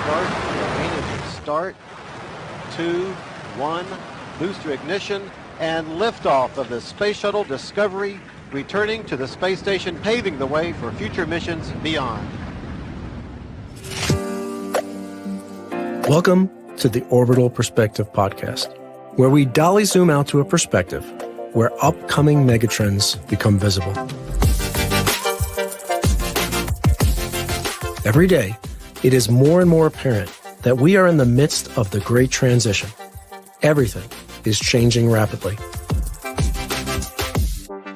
start. Main engine start. 2, 1, booster ignition, and liftoff of the Space Shuttle Discovery, returning to the space station, paving the way for future missions beyond. Welcome to the Orbital Perspective podcast, where we dolly zoom out to a perspective where upcoming megatrends become visible. Every day, it is more and more apparent that we are in the midst of the great transition. Everything is changing rapidly.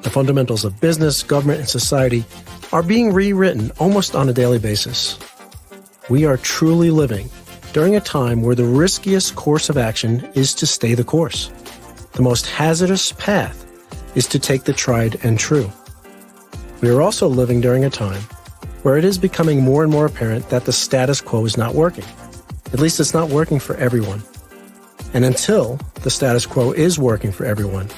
The fundamentals of business, government, and society are being rewritten almost on a daily basis. We are truly living during a time where the riskiest course of action is to stay the course. The most hazardous path is to take the tried and true. We are also living during a time where it is becoming more and more apparent that the status quo is not working. At least it's not working for everyone. And until the status quo is working for everyone,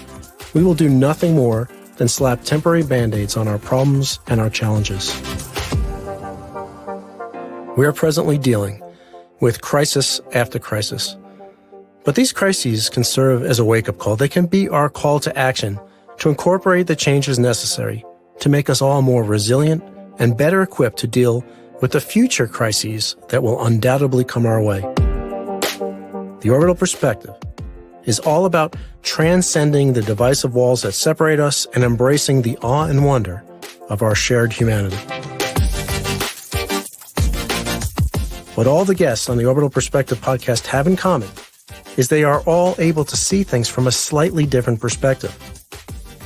we will do nothing more than slap temporary band-aids on our problems and our challenges. We are presently dealing with crisis after crisis. But these crises can serve as a wake-up call. They can be our call to action to incorporate the changes necessary to make us all more resilient and better equipped to deal with the future crises that will undoubtedly come our way. The Orbital Perspective is all about transcending the divisive walls that separate us and embracing the awe and wonder of our shared humanity. What all the guests on the Orbital Perspective podcast have in common is they are all able to see things from a slightly different perspective.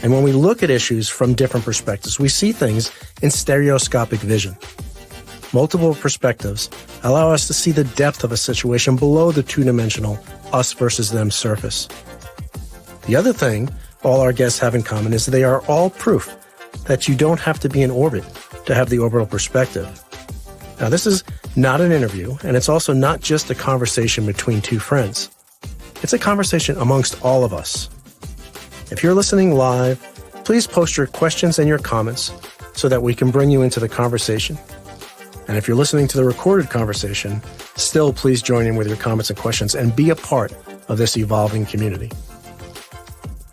And when we look at issues from different perspectives, we see things in stereoscopic vision. Multiple perspectives allow us to see the depth of a situation below the two-dimensional us versus them surface. The other thing all our guests have in common is they are all proof that you don't have to be in orbit to have the orbital perspective. Now, this is not an interview, and it's also not just a conversation between two friends. It's a conversation amongst all of us. If you're listening live, please post your questions and your comments so that we can bring you into the conversation. And if you're listening to the recorded conversation, still please join in with your comments and questions and be a part of this evolving community.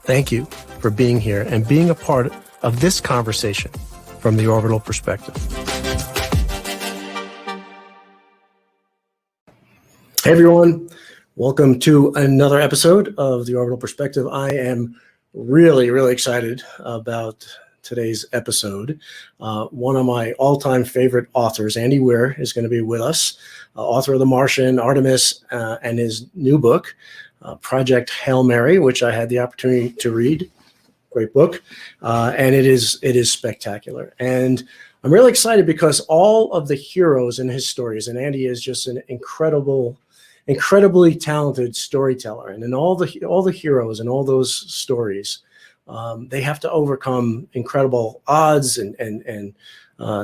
Thank you for being here and being a part of this conversation from the Orbital Perspective. Hey everyone, welcome to another episode of the Orbital Perspective. I am really excited about today's episode. One of my all-time favorite authors, Andy Weir, is going to be with us, author of The Martian, Artemis, and his new book, Project Hail Mary, which I had the opportunity to read. Great book, and it is spectacular. And I'm really excited because all of the heroes in his stories, and Andy is just an incredibly talented storyteller, and in all the heroes and all those stories, they have to overcome incredible odds and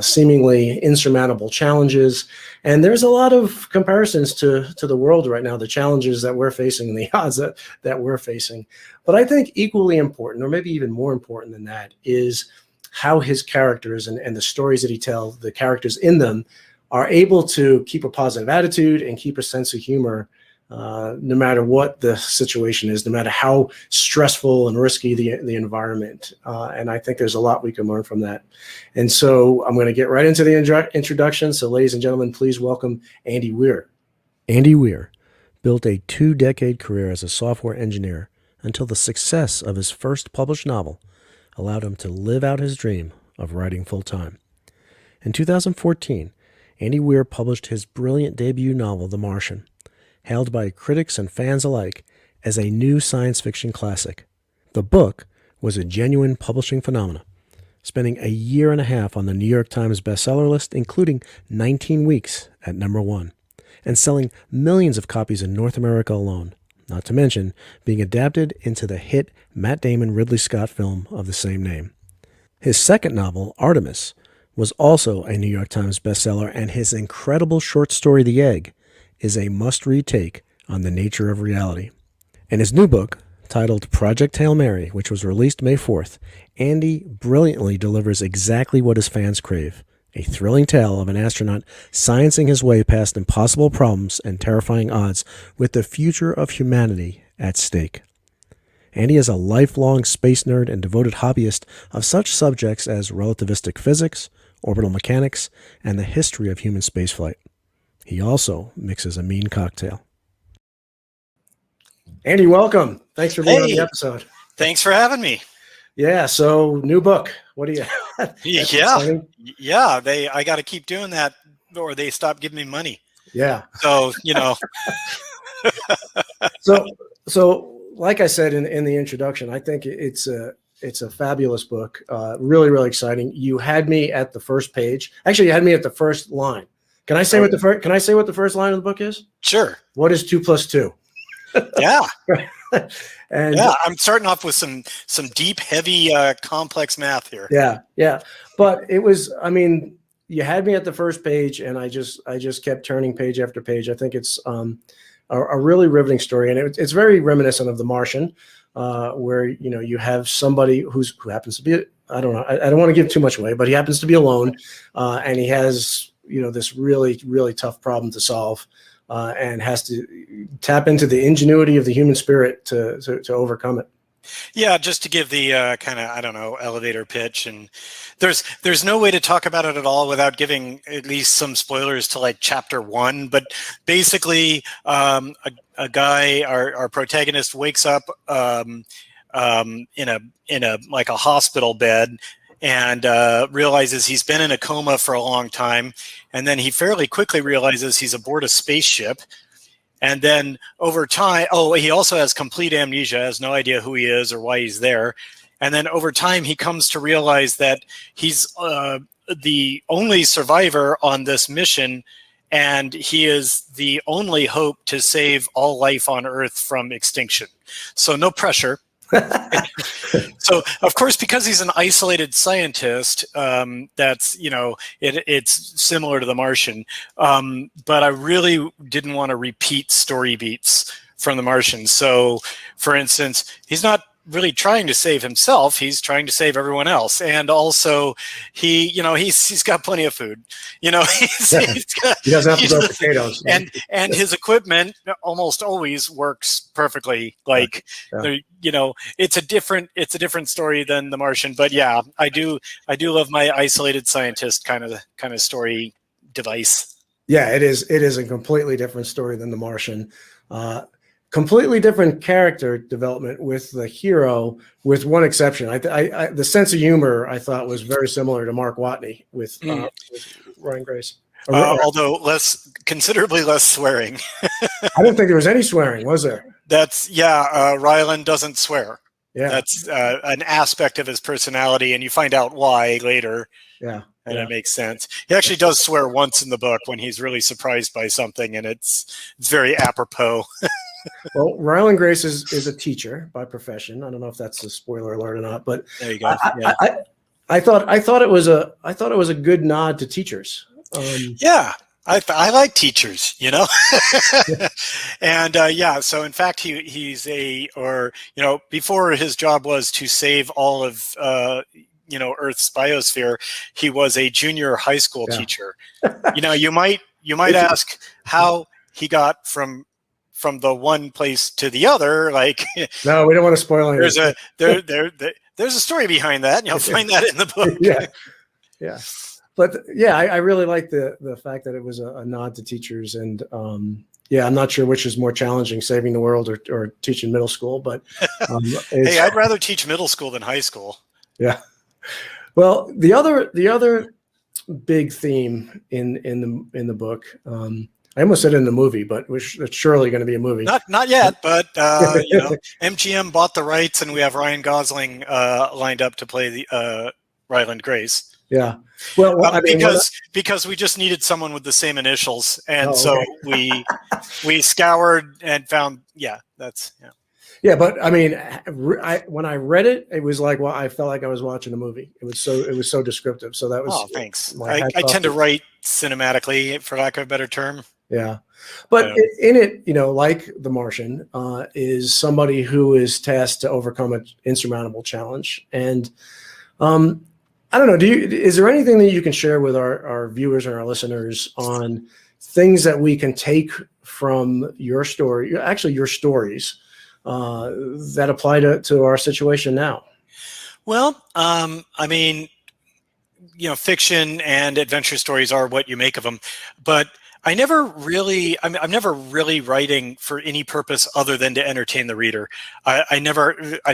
seemingly insurmountable challenges. And there's a lot of comparisons to the world right now, the challenges that we're facing and the odds that we're facing. But I think equally important, or maybe even more important than that, is how his characters and the stories that he tells, the characters in them, are able to keep a positive attitude and keep a sense of humor no matter what the situation is, no matter how stressful and risky the environment. And I think there's a lot we can learn from that. And so I'm going to get right into the introduction. So ladies and gentlemen, please welcome Andy Weir. Andy Weir built a 2-decade career as a software engineer until the success of his first published novel allowed him to live out his dream of writing full-time. In 2014, Andy Weir published his brilliant debut novel, The Martian, hailed by critics and fans alike as a new science fiction classic. The book was a genuine publishing phenomenon, spending a year and a half on the New York Times bestseller list, including 19 weeks at number 1, and selling millions of copies in North America alone, not to mention being adapted into the hit Matt Damon Ridley Scott film of the same name. His second novel, Artemis, was also a New York Times bestseller, and his incredible short story, The Egg, is a must-read take on the nature of reality. In his new book, titled Project Hail Mary, which was released May 4th, Andy brilliantly delivers exactly what his fans crave, a thrilling tale of an astronaut sciencing his way past impossible problems and terrifying odds with the future of humanity at stake. Andy is a lifelong space nerd and devoted hobbyist of such subjects as relativistic physics, orbital mechanics, and the history of human spaceflight. He also mixes a mean cocktail. Andy, welcome. Thanks for being on the episode. Thanks for having me. Yeah, so new book. What do you have? Yeah. I got to keep doing that or they stop giving me money. Yeah. So, So like I said in the introduction, I think it's a fabulous book. Really, really exciting. You had me at the first page. Actually, you had me at the first line. Can I say what the first line of the book is? Sure. What is 2 + 2? Yeah. And I'm starting off with some deep, heavy, complex math here. Yeah. But it was, you had me at the first page, and I just kept turning page after page. I think it's a really riveting story, and it's very reminiscent of The Martian, where you have somebody who happens to be I don't want to give too much away, but he happens to be alone, and he has this really, really tough problem to solve, and has to tap into the ingenuity of the human spirit to overcome it. Yeah, just to give the kind of, elevator pitch, and there's no way to talk about it at all without giving at least some spoilers to like chapter 1. But basically, a guy, our protagonist, wakes up in a like a hospital bed, and realizes he's been in a coma for a long time, and then he fairly quickly realizes he's aboard a spaceship. And then over time, he also has complete amnesia, has no idea who he is or why he's there. And then over time, he comes to realize that he's the only survivor on this mission, and he is the only hope to save all life on Earth from extinction. So no pressure. So, of course, because he's an isolated scientist, that's, it's similar to The Martian. But I really didn't want to repeat story beats from The Martian. So, for instance, he's not really trying to save himself. He's trying to save everyone else. And also he's got plenty of food, he doesn't have to grow potatoes. And his equipment almost always works perfectly. Like, it's a different story than The Martian, but yeah, I do love my isolated scientist kind of story device. Yeah, it is a completely different story than The Martian. Completely different character development with the hero, with one exception. The sense of humor I thought was very similar to Mark Watney with Ryan Grace. Although considerably less swearing. I don't think there was any swearing, was there? Ryland doesn't swear. Yeah, that's an aspect of his personality, and you find out why later. Yeah. And it makes sense. He actually does swear once in the book when he's really surprised by something, and it's very apropos. Well, Ryland Grace is a teacher by profession. I don't know if that's a spoiler alert or not, but there you go. I thought it was a good nod to teachers. I like teachers, and so in fact he's before his job was to save all of Earth's biosphere, he was a junior high school teacher. You might ask how he got from the one place to the other. Like, no, we don't want to spoil anything. There's a story behind that, and you'll find that in the book. Yeah. But I really like the fact that it was a nod to teachers, and I'm not sure which is more challenging, saving the world or teaching middle school. But hey, I'd rather teach middle school than high school. Yeah. Well, the other big theme in the book, I almost said in the movie, but it's surely going to be a movie. Not yet, but MGM bought the rights, and we have Ryan Gosling lined up to play the Ryland Grace. Yeah. Well, because we just needed someone with the same initials, and so we scoured and found. Yeah, that's. Yeah, but when I read it, it was like, I felt like I was watching a movie. It was so descriptive. So that was. Oh, thanks. I tend to write cinematically, for lack of a better term. Yeah, but in it, like The Martian, is somebody who is tasked to overcome an insurmountable challenge, and I don't know. Is there anything that you can share with our viewers and our listeners on things that we can take from your story, actually your stories, that apply to our situation now? Well, I mean, fiction and adventure stories are what you make of them, but I'm never really writing for any purpose other than to entertain the reader. I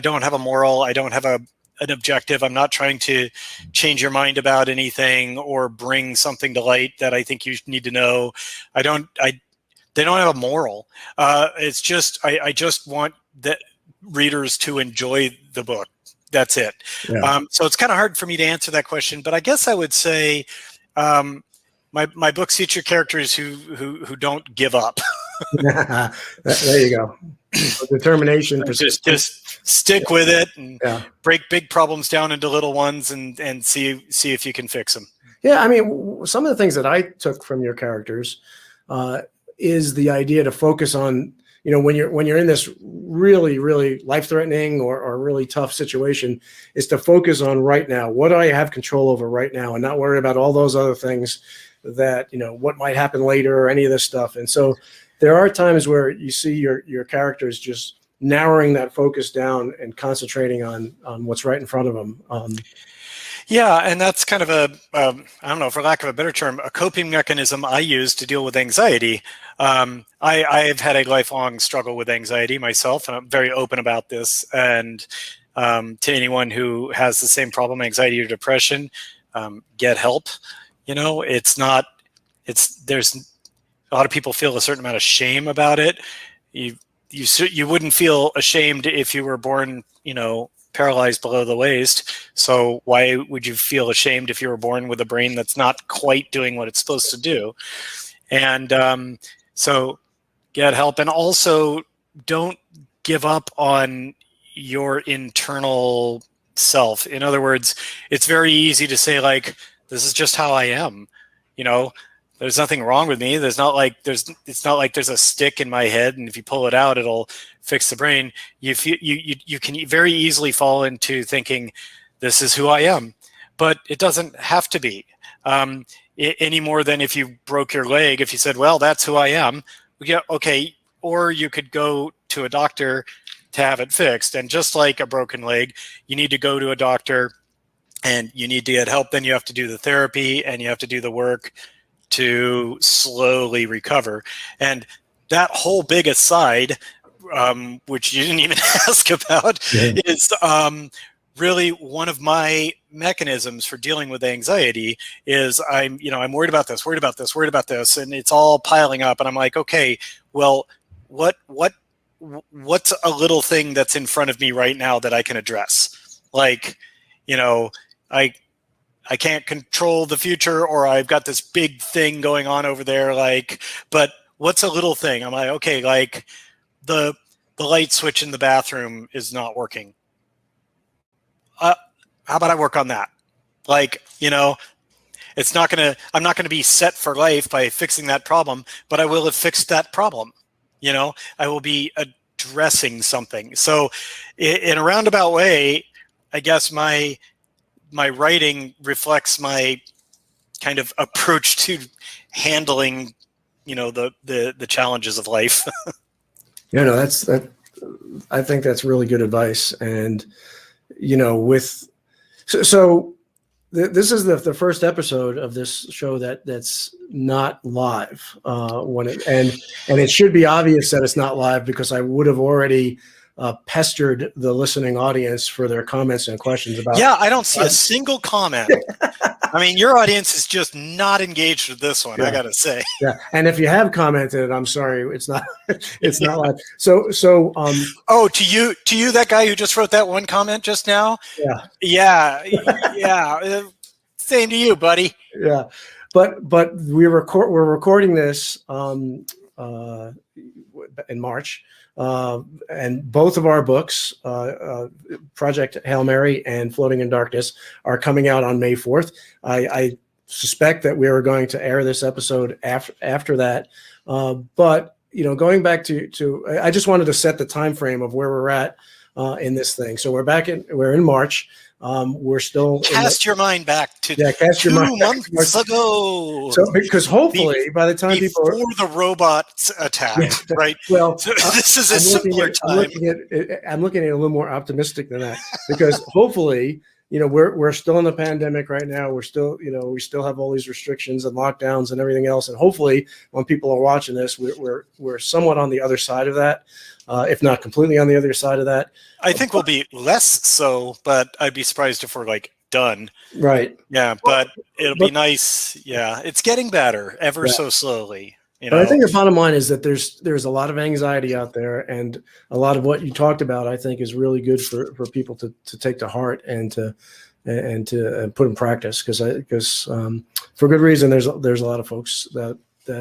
don't have a moral. I don't have an objective. I'm not trying to change your mind about anything or bring something to light that I think you need to know. They don't have a moral. It's just, I just want the readers to enjoy the book. That's it. Yeah. So it's kind of hard for me to answer that question, but I guess I would say my books feature characters who don't give up. There you go. Determination. Just stick with it and Yeah. break big problems down into little ones and see if you can fix them. Yeah, I mean, some of the things that I took from your characters is the idea to focus on, when you're in this really, really life-threatening or really tough situation, is to focus on right now. What do I have control over right now, and not worry about all those other things that, what might happen later or any of this stuff. And so there are times where you see your characters just narrowing that focus down and concentrating on what's right in front of them. Yeah, and that's kind of I don't know, for lack of a better term, a coping mechanism I use to deal with anxiety. I've had a lifelong struggle with anxiety myself, and I'm very open about this. And to anyone who has the same problem, anxiety or depression, get help. There's a lot of people feel a certain amount of shame about it. You wouldn't feel ashamed if you were born, paralyzed below the waist. So why would you feel ashamed if you were born with a brain that's not quite doing what it's supposed to do? And so get help, and also don't give up on your internal self. In other words, it's very easy to say, like, this is just how I am. There's nothing wrong with me. It's not like there's a stick in my head, and if you pull it out, it'll fix the brain. You can very easily fall into thinking, this is who I am, but it doesn't have to be any more than if you broke your leg. If you said, well, that's who I am, okay. Or you could go to a doctor to have it fixed. And just like a broken leg, you need to go to a doctor and you need to get help. Then you have to do the therapy and you have to do the work to slowly recover. And that whole big aside, which you didn't even ask about, is really one of my mechanisms for dealing with anxiety. Is I'm worried about this, and it's all piling up. And I'm like, okay, well, what's a little thing that's in front of me right now that I can address? Like, I can't control the future, or I've got this big thing going on over there. But what's a little thing? I'm like, okay, like the light switch in the bathroom is not working. How about I work on that? I'm not gonna be set for life by fixing that problem, but I will have fixed that problem. I will be addressing something. So in a roundabout way, I guess my writing reflects my kind of approach to handling, the challenges of life. I think that's really good advice. And, this is the first episode of this show that's not live. And it should be obvious that it's not live, because I would have already pestered the listening audience for their comments and questions about. Yeah, I don't see a single comment. I mean, your audience is just not engaged with this one. Yeah. I gotta say. Yeah, and if you have commented, I'm sorry, it's not. It's not live. So. Oh, to you, that guy who just wrote that one comment just now. Yeah. Yeah. Same to you, buddy. Yeah, but we're recording this in March. And both of our books, Project Hail Mary and Floating in Darkness, are coming out on May 4th. I suspect that we are going to air this episode after that. But going back to I just wanted to set the time frame of where we're at in this thing. So we're in March. We're still cast your mind back to cast your 2 mind months ago. So because hopefully by the time people before the robots attacked, right? Well, so this is a simpler time. I'm looking at it a little more optimistic than that, because hopefully, we're still in the pandemic right now. We're still, we still have all these restrictions and lockdowns and everything else. And hopefully, when people are watching this, we're somewhat on the other side of that, if not completely on the other side of that. I think we'll be less so, but I'd be surprised if we're like done. Right. Yeah, but it'll be nice. Yeah, it's getting better ever so slowly. But I think the bottom line is that there's a lot of anxiety out there, and a lot of what you talked about, I think, is really good for people to take to heart and to put in practice, because for good reason, there's a lot of folks that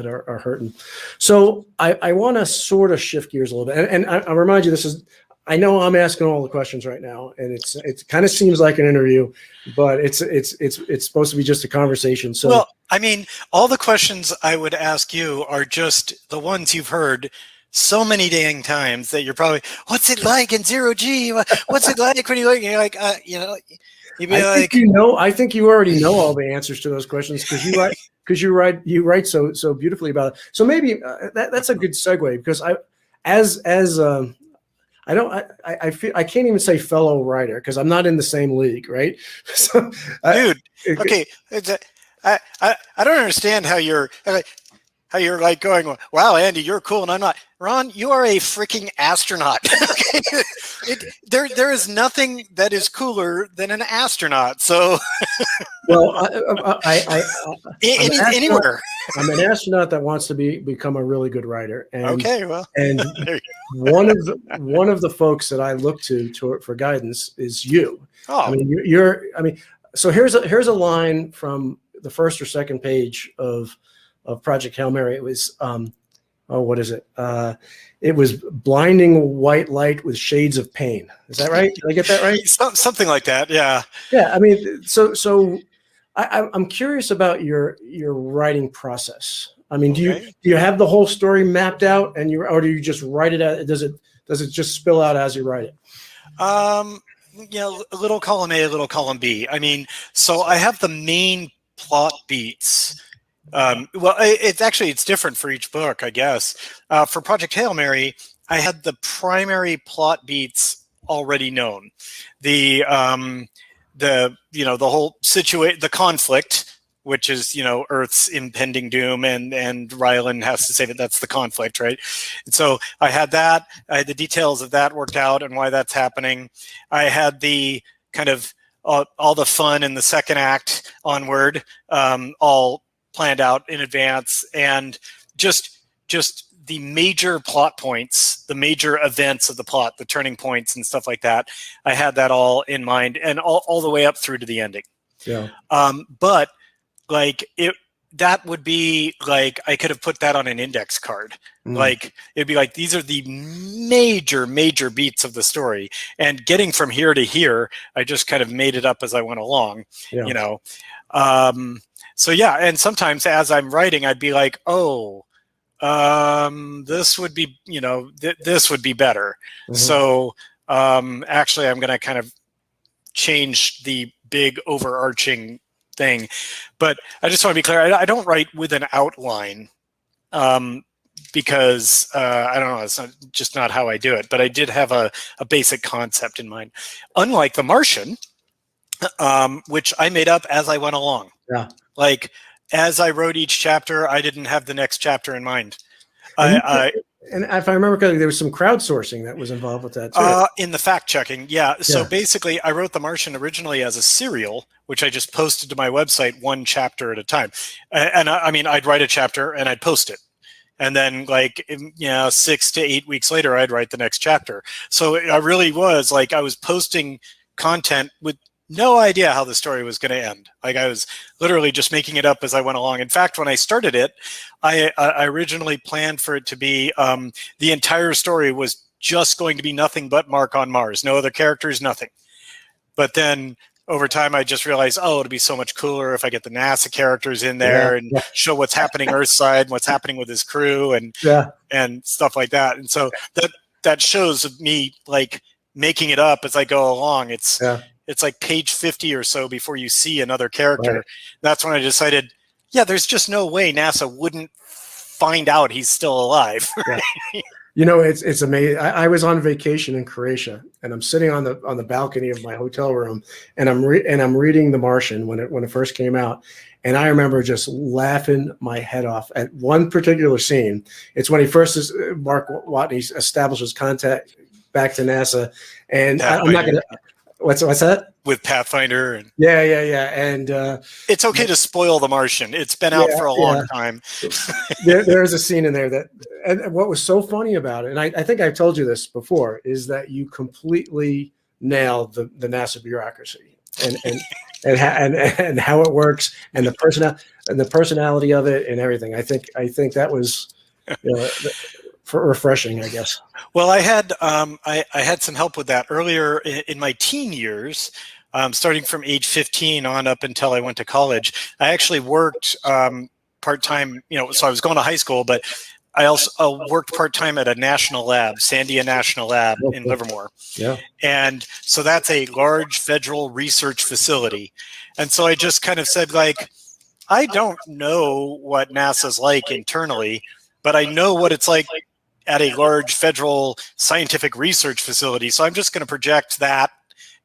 are hurting. So I want to sort of shift gears a little bit, and I remind you, I know I'm asking all the questions right now, and it kind of seems like an interview, but it's supposed to be just a conversation. So, well, I mean, all the questions I would ask you are just the ones you've heard so many dang times that you're probably, what's it like in 0G? What's it like when you're like, you'd be I think you already know all the answers to those questions, because you write so beautifully about it. So maybe that's a good segue, because I feel I can't even say fellow writer, because I'm not in the same league, right? So, dude, okay, I don't understand how you're like going, wow, Andy, you're cool, and I'm not. Ron, you are a freaking astronaut. There is nothing that is cooler than an astronaut. So, well, anywhere. I'm an astronaut that wants to become a really good writer. And, okay, well, and one of the folks that I look to for guidance is you. Oh, I mean, so here's a line from the first or second page of Project Hail Mary. It was, what is it? It was blinding white light with shades of pain. Is that right? Did I get that right? Something like that. Yeah. Yeah. I mean, so I'm curious about your writing process. I mean, do you have the whole story mapped out, or do you just write it out? Does it just spill out as you write it? A little column A, a little column B. I mean, so I have the main plot beats. Well, it's different for each book, I guess. For Project Hail Mary, I had the primary plot beats already known. The whole situation, the conflict, which is, Earth's impending doom, and Rylan has to say that's the conflict, right? And so I had that. I had the details of that worked out and why that's happening. I had the kind of all the fun in the second act onward, all planned out in advance, and just the major plot points, the major events of the plot, the turning points and stuff like that. I had that all in mind, and all the way up through to the ending. Yeah. But like that would be like, I could have put that on an index card. Like, it'd be like, these are the major beats of the story, and getting from here to here, I just kind of made it up as I went along, So yeah, and sometimes as I'm writing, I'd be like, this would be, this would be better. Mm-hmm. So actually, I'm going to kind of change the big overarching thing. But I just want to be clear, I don't write with an outline, because I don't know, it's just not how I do it. But I did have a basic concept in mind. Unlike The Martian, which I made up as I went along. Yeah. Like, as I wrote each chapter, I didn't have the next chapter in mind. And if I remember correctly, there was some crowdsourcing that was involved with that too. In the fact checking, yeah. So basically, I wrote The Martian originally as a serial, which I just posted to my website one chapter at a time. And I mean, I'd write a chapter and I'd post it. And then 6 to 8 weeks later, I'd write the next chapter. So I really was like, I was posting content with no idea how the story was going to end. Like, I was literally just making it up as I went along. In fact, when I started it, I originally planned for it to be the entire story was just going to be nothing but Mark on Mars, no other characters, nothing. But then over time, I just realized, it'd be so much cooler if I get the NASA characters in there and show what's happening Earthside, what's happening with his crew, and stuff like that. And so that shows me like making it up as I go along. It's it's like page 50 or so before you see another character. Right. That's when I decided, yeah, there's just no way NASA wouldn't find out he's still alive. Yeah. You know, it's amazing. I was on vacation in Croatia, and I'm sitting on the balcony of my hotel room, and I'm reading The Martian when it first came out, and I remember just laughing my head off at one particular scene. It's when Mark Watney establishes contact back to NASA, and I'm not gonna. What's that? With Pathfinder and yeah, and it's okay to spoil The Martian. It's been out for a long time. There's a scene in there and what was so funny about it, and I think I've told you this before, is that you completely nailed the NASA bureaucracy and how it works and the personality of it and everything. I think that was refreshing, I guess. Well, I had some help with that earlier in my teen years, starting from age 15 on up until I went to college. I actually worked part-time, so I was going to high school, but I also worked part-time at a national lab, Sandia National Lab in Livermore. Yeah. And so that's a large federal research facility. And so I just kind of said, like, I don't know what NASA's like internally, but I know what it's like at a large federal scientific research facility. So I'm just going to project that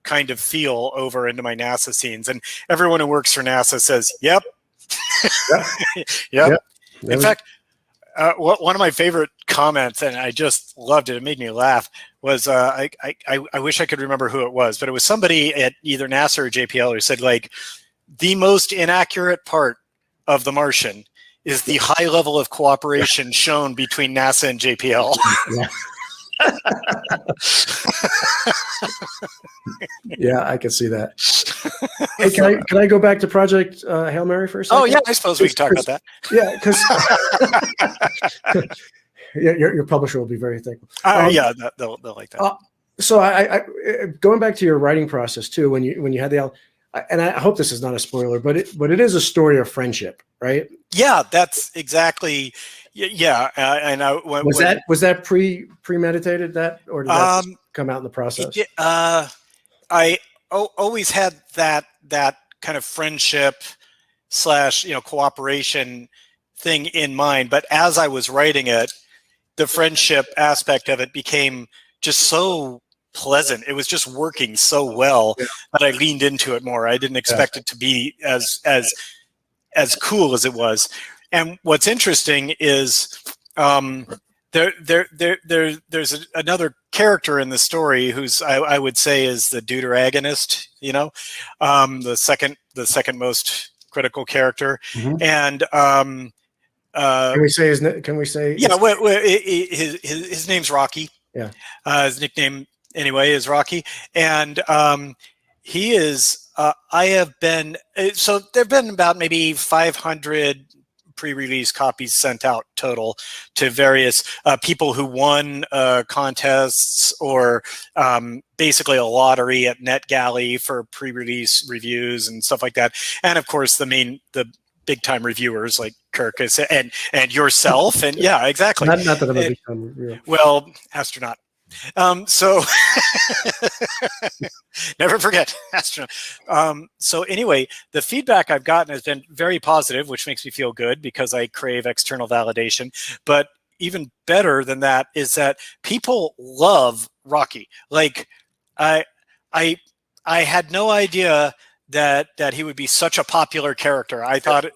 kind of feel over into my NASA scenes. And everyone who works for NASA says, yep. Yep. In fact, one of my favorite comments, and I just loved it, it made me laugh, was I wish I could remember who it was, but it was somebody at either NASA or JPL who said, like, the most inaccurate part of The Martian is the high level of cooperation shown between NASA and JPL. Yeah, I can see that. Hey, can I go back to Project Hail Mary for a second? Oh yeah, I suppose we can talk about that. Yeah, because your publisher will be very thankful. Yeah, they'll like that. So I going back to your writing process too, when you had and I hope this is not a spoiler, but it is a story of friendship, right? Yeah, that's exactly. Yeah, and was that premeditated, that, or did that come out in the process? I always had that kind of friendship / cooperation thing in mind, but as I was writing it, the friendship aspect of it became just so pleasant. It was just working so well that I leaned into it more. I didn't expect it to be as cool as it was. And what's interesting is there's another character in the story who's I would say is the deuteragonist, the second most critical character. Mm-hmm. And can we say his name's Rocky. Yeah. His nickname anyway is Rocky, and he is. I have been so there've been about maybe 500 pre-release copies sent out total to various people who won contests or basically a lottery at NetGalley for pre-release reviews and stuff like that. And of course, the big time reviewers like Kirkus and yourself. And yeah, exactly. Not that I'm a big time reviewer. Well, astronaut. So never forget astronaut. So anyway, the feedback I've gotten has been very positive, which makes me feel good because I crave external validation. But even better than that is that people love Rocky. Like I had no idea that he would be such a popular character. I thought,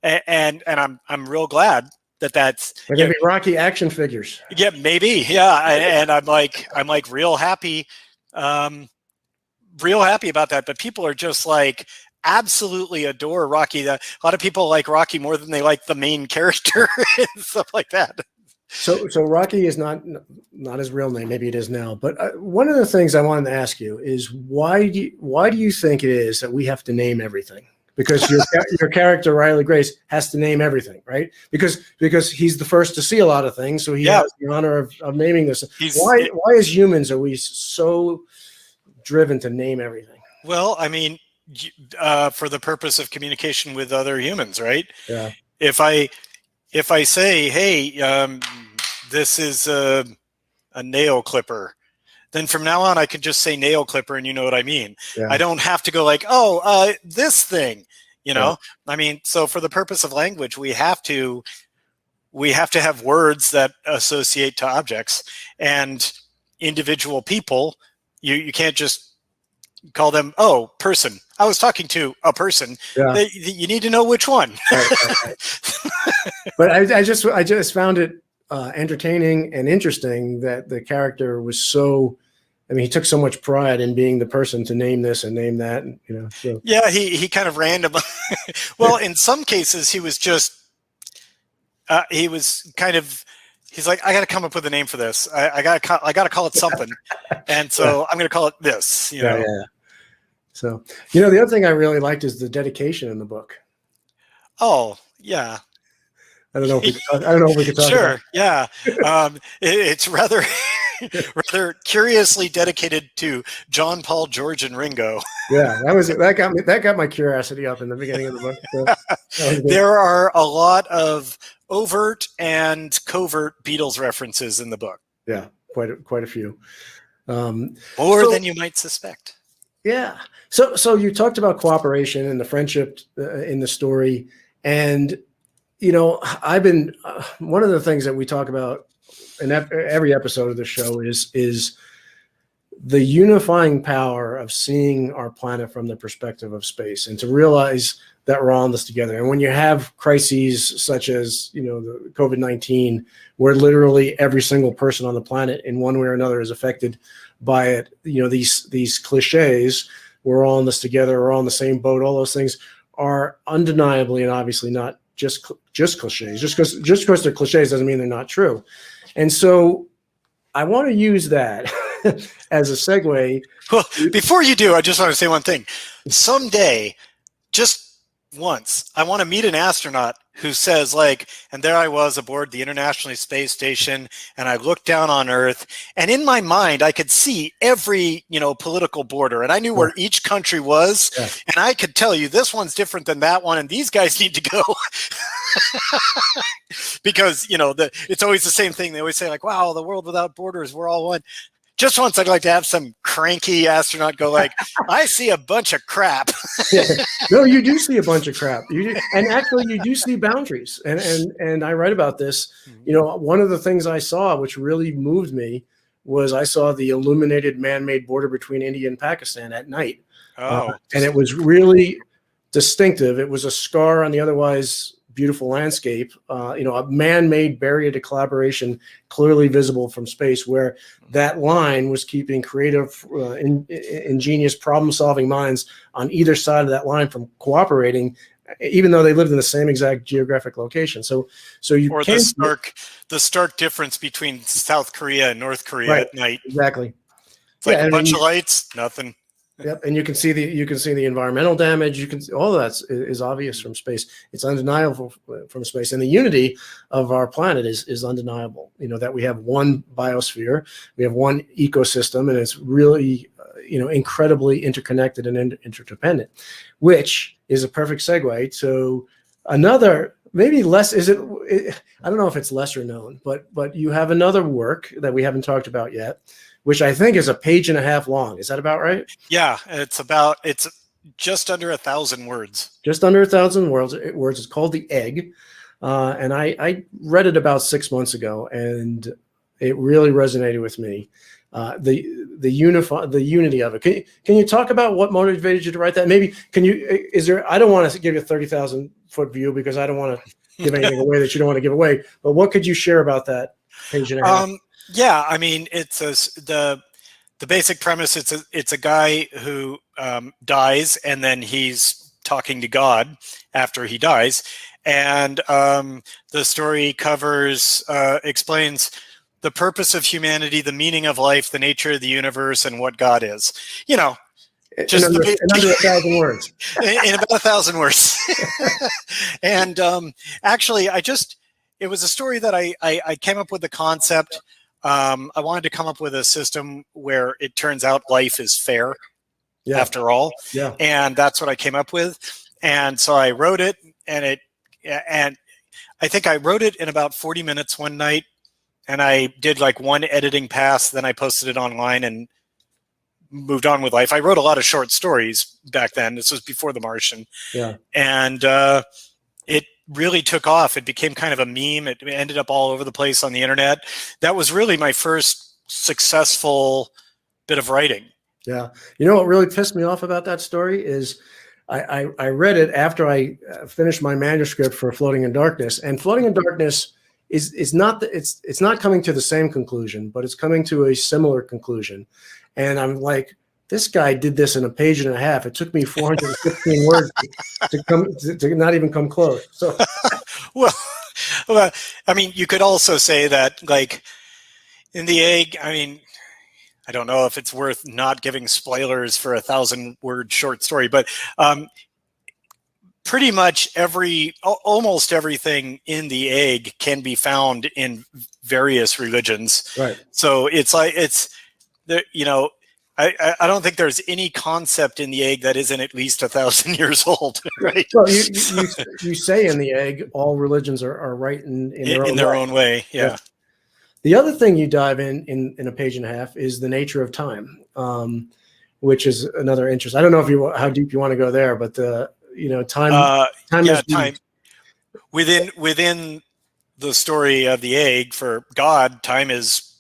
and I'm real glad that's they're gonna be Rocky action figures. Yeah, maybe. Yeah, and I'm like real happy about that. But people are just like absolutely adore Rocky. A lot of people like Rocky more than they like the main character and stuff like that. So Rocky is not his real name. Maybe it is now. But one of the things I wanted to ask you is why do you think it is that we have to name everything? Because your character Riley Grace has to name everything, right? Because he's the first to see a lot of things, so he has the honor of naming this. Why as humans are we so driven to name everything? Well, I mean, for the purpose of communication with other humans, right? Yeah. If I say, hey, this is a nail clipper, then from now on I can just say nail clipper and you know what I mean. Yeah. I don't have to go like, oh, this thing, you know. Yeah. I mean, so for the purpose of language, we have to have words that associate to objects, and individual people, you can't just call them, oh, person. I was talking to a person. Yeah. You need to know which one. Right. But I just found it entertaining and interesting that the character was so, I mean, he took so much pride in being the person to name this and name that, and, you know. So. Yeah, he kind of random. Well, in some cases, he was just, he was kind of, he's like, I got to come up with a name for this. I got to call it something, and so I'm going to call it this. You know? Yeah. So, you know, the other thing I really liked is the dedication in the book. Oh, yeah. I don't know if we could talk sure, about it. Yeah. It's rather curiously dedicated to John, Paul, George, and Ringo. Yeah, that got my curiosity up in the beginning of the book. So, there are a lot of overt and covert Beatles references in the book. Yeah, quite a few. More than you might suspect. Yeah. So you talked about cooperation and the friendship in the story, and you know, I've been one of the things that we talk about in every episode of the show is the unifying power of seeing our planet from the perspective of space, and to realize that we're all in this together. And when you have crises such as, you know, the COVID-19, where literally every single person on the planet in one way or another is affected by it, you know, these cliches, we're all in this together, we're all in the same boat, all those things are undeniably and obviously not just cliches. Just because they're cliches doesn't mean they're not true. And so I want to use that as a segue. Well, before you do, I just want to say one thing. Someday, just once, I want to meet an astronaut who says, like, and there I was aboard the International Space Station, and I looked down on Earth, and in my mind, I could see every, you know, political border, and I knew where each country was, and I could tell you this one's different than that one, and these guys need to go. Because, you know, it's always the same thing. They always say, like, wow, the world without borders, we're all one. Just once, I'd like to have some cranky astronaut go like, I see a bunch of crap. No, you do see a bunch of crap. And actually, you do see boundaries. And I write about this. You know, one of the things I saw, which really moved me, was I saw the illuminated man-made border between India and Pakistan at night. And it was really distinctive. It was a scar on the otherwise beautiful landscape, you know, a man-made barrier to collaboration clearly visible from space, where that line was keeping creative, ingenious problem-solving minds on either side of that line from cooperating, even though they lived in the same exact geographic location. So you or the stark difference between South Korea and North Korea at night. Exactly. It's like a bunch of lights, nothing. Yep, and you can see the environmental damage. You can all of that is obvious from space. It's undeniable from space, and the unity of our planet is undeniable. You know that we have one biosphere, we have one ecosystem, and it's really you know, incredibly interconnected and interdependent, which is a perfect segue to another. Maybe less I don't know if it's lesser known, but you have another work that we haven't talked about yet, which I think is a page and a half long. Is that about right? Yeah, it's just under 1,000 words. Just under 1,000 words. It's called The Egg. And I read it about 6 months ago, and it really resonated with me. The unity of it. Can you talk about what motivated you to write that? Maybe I don't want to give you a 30,000 foot view because I don't want to give anything away that you don't want to give away, but what could you share about that page and a half? Yeah, I mean, it's the basic premise. It's a guy who dies, and then he's talking to God after he dies, and the story explains the purpose of humanity, the meaning of life, the nature of the universe, and what God is. You know, just in under 1,000 words. In about 1,000 words. And actually, it was a story that I came up with the concept. I wanted to come up with a system where it turns out life is fair, after all. Yeah. And that's what I came up with. And so I wrote it, and I think I wrote it in about 40 minutes one night. I did like one editing pass, then I posted it online and moved on with life. I wrote a lot of short stories back then. This was before The Martian. Yeah. And it really took off. It became kind of a meme. It ended up all over the place on the internet. That was really my first successful bit of writing. Yeah. You know what really pissed me off about that story is I read it after I finished my manuscript for Floating in Darkness, and Floating in Darkness is not it's not coming to the same conclusion, but it's coming to a similar conclusion. And I'm like, this guy did this in a page and a half. It took me 415 words to not even come close. So, well, I mean, you could also say that, like, in the egg, I mean, I don't know if it's worth not giving spoilers for a 1,000-word short story, but pretty much almost everything in the egg can be found in various religions. right. So it's like, you know, I don't think there's any concept in the egg that isn't at least 1,000 years old, right? Well, you say in the egg, all religions are right in their own way. Yeah. Yeah. The other thing you dive in a page and a half is the nature of time, which is another interest. I don't know how deep you want to go there, but time. Time within the story of the egg. For God, time is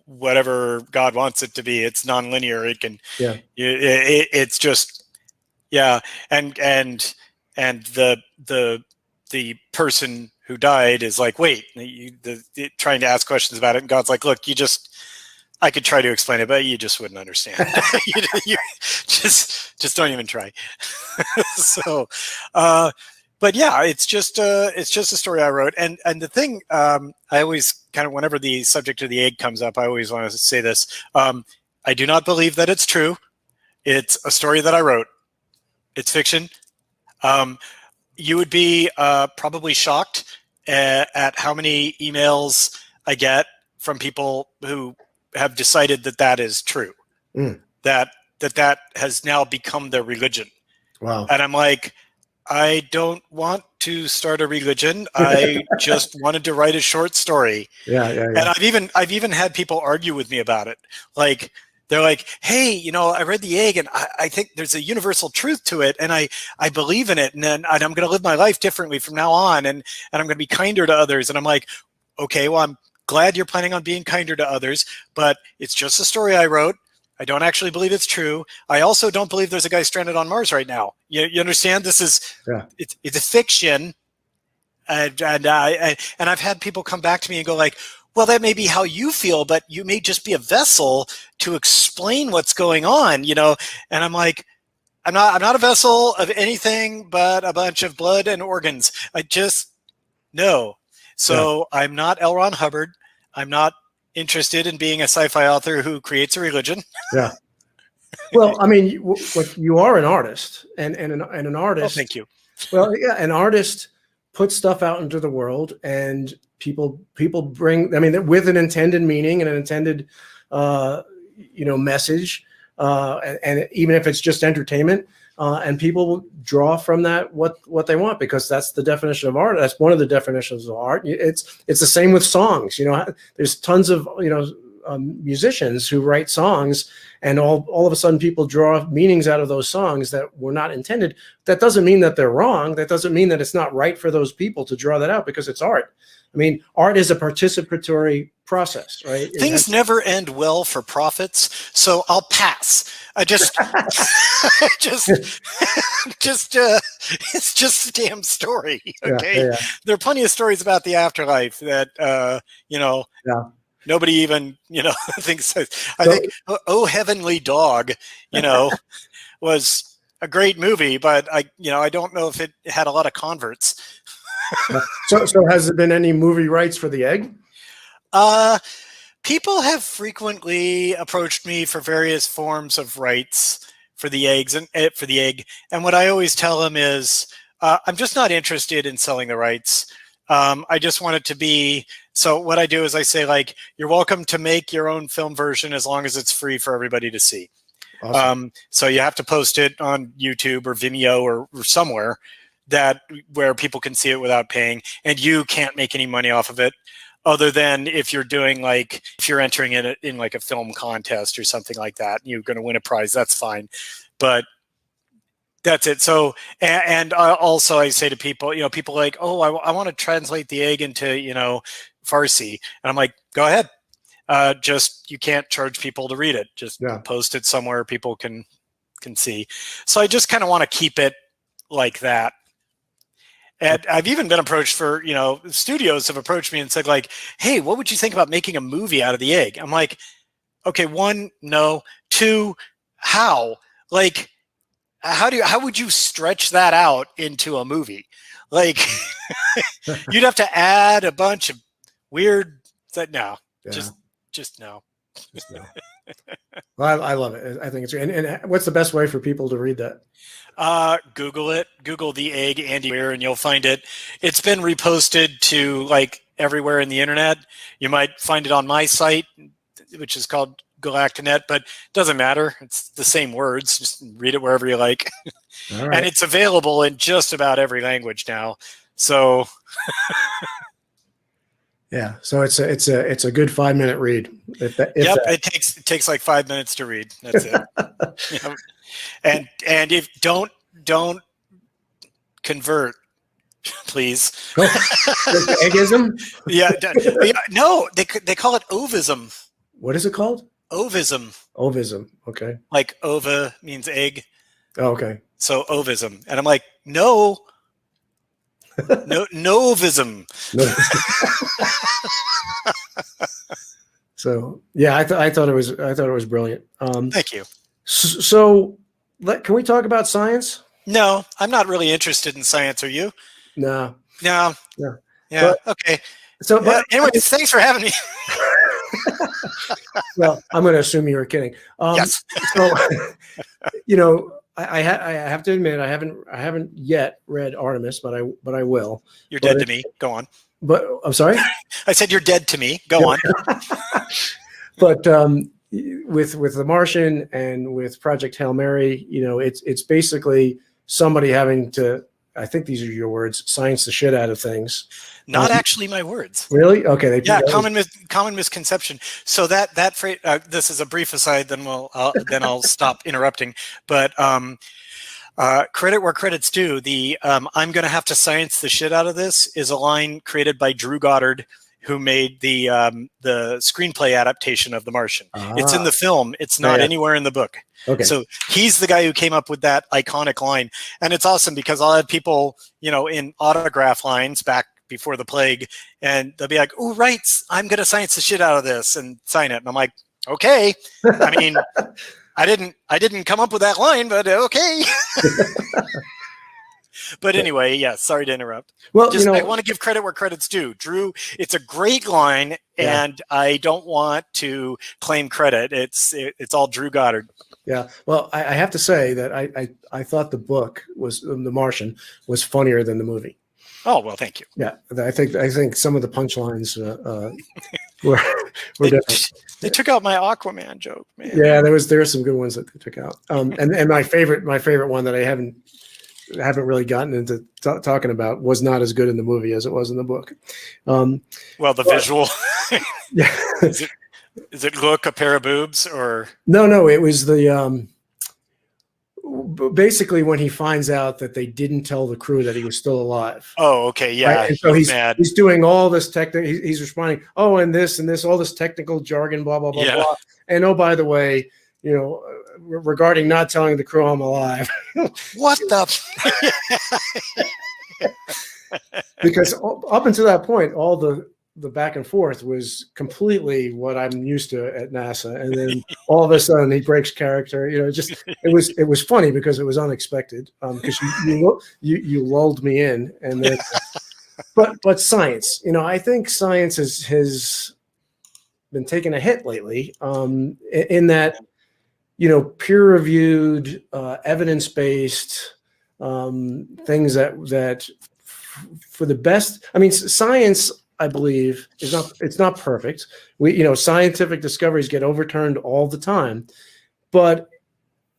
whatever God wants it to be. It's nonlinear. It can. Yeah. It's just. Yeah, and the person who died is like, wait, trying to ask questions about it, and God's like, look, I could try to explain it, but you just wouldn't understand. you just don't even try. So, but yeah, it's just a story I wrote, and the thing, I always kind of, whenever the subject of the egg comes up, I always want to say this: I do not believe that it's true. It's a story that I wrote. It's fiction. You would be probably shocked at how many emails I get from people who have decided that is true. That has now become their religion. Wow. And I'm like, I don't want to start a religion. I just wanted to write a short story. Yeah. And I've even had people argue with me about it. Like, they're like, hey, I read the egg, and I think there's a universal truth to it, and I believe in it, and I'm going to live my life differently from now on, and I'm going to be kinder to others. And I'm like, okay, well, I'm glad you're planning on being kinder to others, but it's just a story I wrote. I don't actually believe it's true. I also don't believe there's a guy stranded on Mars right now. You understand? This is it's a fiction, and I've had people come back to me and go like, well, that may be how you feel, but you may just be a vessel to explain what's going on, And I'm like, I'm not a vessel of anything but a bunch of blood and organs. I just no. So I'm not L. Ron Hubbard. I'm not interested in being a sci-fi author who creates a religion. Yeah. Well, I mean, you are an artist, and an artist. Oh, thank you. Well, yeah, an artist puts stuff out into the world, and people bring, I mean, with an intended meaning and an intended message, and even if it's just entertainment, and people will draw from that what they want, because that's the definition of art. That's one of the definitions of art. It's the same with songs. There's tons of musicians who write songs, and all of a sudden people draw meanings out of those songs that were not intended. That doesn't mean that they're wrong. That doesn't mean that it's not right for those people to draw that out, because it's art. I mean, art is a participatory process, right? Things never end well for prophets, so I'll pass. It's just a damn story. Okay, Yeah. There are plenty of stories about the afterlife that nobody even thinks. I think "Oh Heavenly Dog," was a great movie, but I don't know if it had a lot of converts. So has there been any movie rights for the egg? People have frequently approached me for various forms of rights for the egg. And what I always tell them is, I'm just not interested in selling the rights. I just want it to be. So what I do is I say, like, you're welcome to make your own film version as long as it's free for everybody to see. Awesome. So you have to post it on YouTube or Vimeo or somewhere where people can see it without paying, and you can't make any money off of it. other than if you're doing like, if you're entering in like a film contest or something like that, you're going to win a prize, that's fine. But that's it. So, and also I say to people, people are like, oh, I want to translate the egg into, Farsi. And I'm like, go ahead. Just, you can't charge people to read it. Just post it somewhere people can see. So I just kind of want to keep it like that. And I've even been approached for, studios have approached me and said like, hey, what would you think about making a movie out of the egg? I'm like, okay, 1, no. 2, how? Like, how would you stretch that out into a movie? Like, you'd have to add a bunch of weird, no, just no. Just no. Well, I love it. I think it's great. And what's the best way for people to read that? Google it. Google the egg Andy Weir, and you'll find it. It's been reposted to like everywhere in the internet. You might find it on my site, which is called Galactinet, but it doesn't matter. It's the same words. Just read it wherever you like. All right. And it's available in just about every language now. So yeah, so it's a good 5-minute read. It takes like 5 minutes to read. That's it. And if don't convert, please. Eggism? Yeah. No, they call it ovism. What is it called? Ovism. Ovism. Okay. Like ova means egg. Oh, okay. So ovism, and I'm like, no. Novism. So yeah, I thought it was brilliant. Thank you. So can we talk about science? No, I'm not really interested in science. Are you? No. Yeah. But, okay. So, anyway, thanks for having me. Well, I'm going to assume you were kidding. Yes. So, I have to admit I haven't yet read Artemis, but I will. You're dead to me. Go on. But I'm sorry. I said you're dead to me. Go on. But with the Martian and with Project Hail Mary, it's basically somebody having to, I think these are your words, science the shit out of things. Not actually my words. Really? Okay. Common misconception. So that phrase. This is a brief aside. Then I'll stop interrupting. But credit where credit's due. The I'm going to have to science the shit out of this is a line created by Drew Goddard, who made the screenplay adaptation of The Martian. It's in the film. It's not anywhere in the book. Okay. So he's the guy who came up with that iconic line. And it's awesome because I'll have people, in autograph lines back before the plague, and they'll be like, oh, right, I'm going to science the shit out of this and sign it. And I'm like, okay. I mean, I didn't come up with that line, but okay. But anyway, yeah, sorry to interrupt. Well, I want to give credit where credit's due. Drew, it's a great line, and I don't want to claim credit. It's all Drew Goddard. Yeah. Well, I have to say that I thought the book was The Martian was funnier than the movie. Oh, well, thank you. Yeah. I think some of the punchlines were different. They took out my Aquaman joke, man. Yeah, there were some good ones that they took out. And my favorite one that I haven't really gotten into talking about was not as good in the movie as it was in the book. Well, the visual. Yeah. Is it look a pair of boobs or? No, it was the basically when he finds out that they didn't tell the crew that he was still alive. Oh, okay, yeah. Right? And so he's doing all this he's responding, oh, and this, all this technical jargon, blah, blah, blah, blah. And oh, by the way, regarding not telling the crew I'm alive. What the? Because up until that point, all the back and forth was completely what I'm used to at NASA, and then all of a sudden he breaks character. It was funny because it was unexpected. Because you lulled me in, and then, but science. I think science has been taking a hit lately. In that. Peer-reviewed, evidence-based things that for the best. I mean, science, I believe, it's not perfect. Scientific discoveries get overturned all the time, but